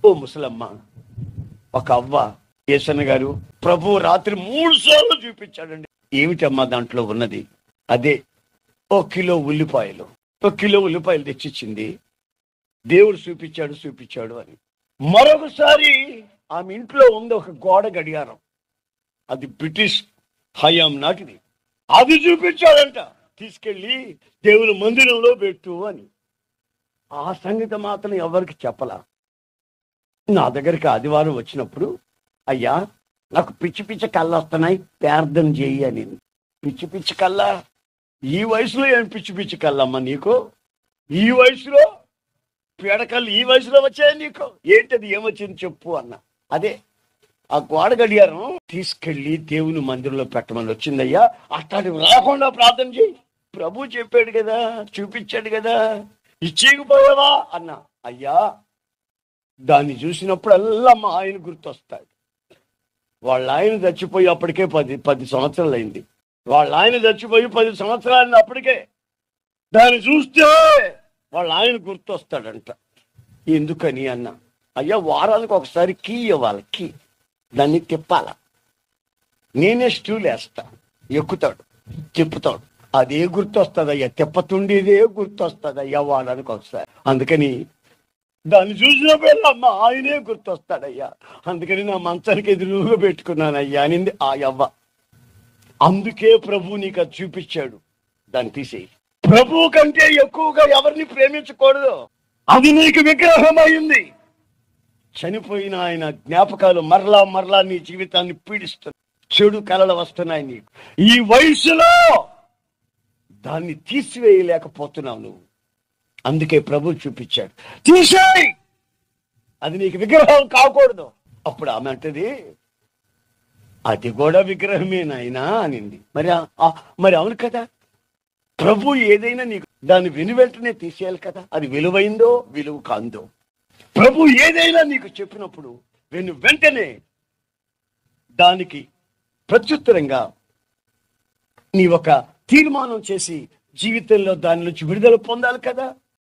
ఓ ముసలమ్మ, ఒక అవ్వ, యేసన్న గారు ప్రభు రాత్రి 3 సార్లు చూపించాడండి. ఏమిటమ్మా దాంట్లో ఉన్నది? అదే ఒక కిలో ఉల్లిపాయలు తెచ్చిచ్చింది. దేవుడు చూపించాడు అని. మరొకసారి ఆమె ఇంట్లో ఉంది ఒక గోడ గడియారం, అది బ్రిటిష్ హయాం నాటిది. అది చూపించాడంట. తీసుకెళ్ళి దేవుని మందిరంలో పెట్టు అని. ఆ సంగతి మాత్రం ఎవరికి చెప్పలా. నా దగ్గరికి ఆదివారం వచ్చినప్పుడు, అయ్యా నాకు పిచ్చి పిచ్చి కళ్ళు వస్తున్నాయి, ప్రార్థన చేయి అని. పిచ్చి పిచ్చి కళ్ళ? ఈ వయసులో ఏం పిచ్చి పిచ్చి కళ్ళమ్మా నీకు? ఈ వయసులో పీడకళ్ళు ఈ వయసులో వచ్చాయి నీకు? ఏంటది, ఏమొచ్చింది చెప్పు అన్న. అదే ఆ గోడ గడియారం తీసుకెళ్ళి దేవుని మందిరంలో పెట్టమని వచ్చిందయ్యా. అట్లాంటి రాకుండా ప్రార్థన చేయి. ప్రభు చెప్పాడు కదా, చూపించాడు కదా, ఇచ్చేయకపోయావా అన్న. అయ్యా దాన్ని చూసినప్పుడల్లా మా ఆయన గుర్తొస్తాడు. వాళ్ళ ఆయన చచ్చిపోయి అప్పటికే 10 సంవత్సరాలు అయింది. వాళ్ళ ఆయన చచ్చిపోయి 10 సంవత్సరాలు అప్పటికే. దాన్ని చూస్తే వాళ్ళ ఆయన గుర్తొస్తాడంట. ఎందుకని అన్న. అయ్యా వారానికి ఒకసారి కీ ఇవ్వాలి, కీ దాన్ని తిప్పాల. నేనే స్టూల్ వేస్తా, ఎక్కుతాడు, తిప్పుతాడు. అదే గుర్తొస్తుందయ్యా, తిప్పతుండేదే గుర్తొస్తుందయ్యా వారానికి ఒకసారి. అందుకని దాన్ని చూసినప్పుడు అమ్మ ఆయనే గుర్తొస్తాడయ్యా. అందుకని నా మంచానికి ఎదురుగా పెట్టుకున్నానయ్యా అనింది ఆ యవ్వ. అందుకే ప్రభు నీకు అది చూపించాడు. దాన్ని తీసేయి. ప్రభు కంటే ఎక్కువగా ఎవరిని ప్రేమించకూడదు. అది నీకు విగ్రహం అయింది. చనిపోయిన ఆయన జ్ఞాపకాలు మరలా నీ జీవితాన్ని పీడిస్తున్నాయి. చెడు కలలు వస్తున్నాయి నీకు. ఈ వయసులో దాన్ని తీసివేయలేకపోతున్నావు నువ్వు. అందుకే ప్రభు చూపించాడు, తీసేయి, అది నీకు విగ్రహం కాకూడదు. అప్పుడు ఆమె అంటది, అది కూడా విగ్రహమే నాయనా అనింది. మరి అవును కదా, ప్రభు ఏదైనా నీకు దాన్ని వెంటనే తీసేయాలి కదా. అది విలువైందో విలువ కాందో. ప్రభు ఏదైనా నీకు చెప్పినప్పుడు వెంటనే దానికి ప్రత్యుత్తరంగా నీ ఒక తీర్మానం చేసి జీవితంలో దాని నుంచి విడుదల పొందాలి కదా.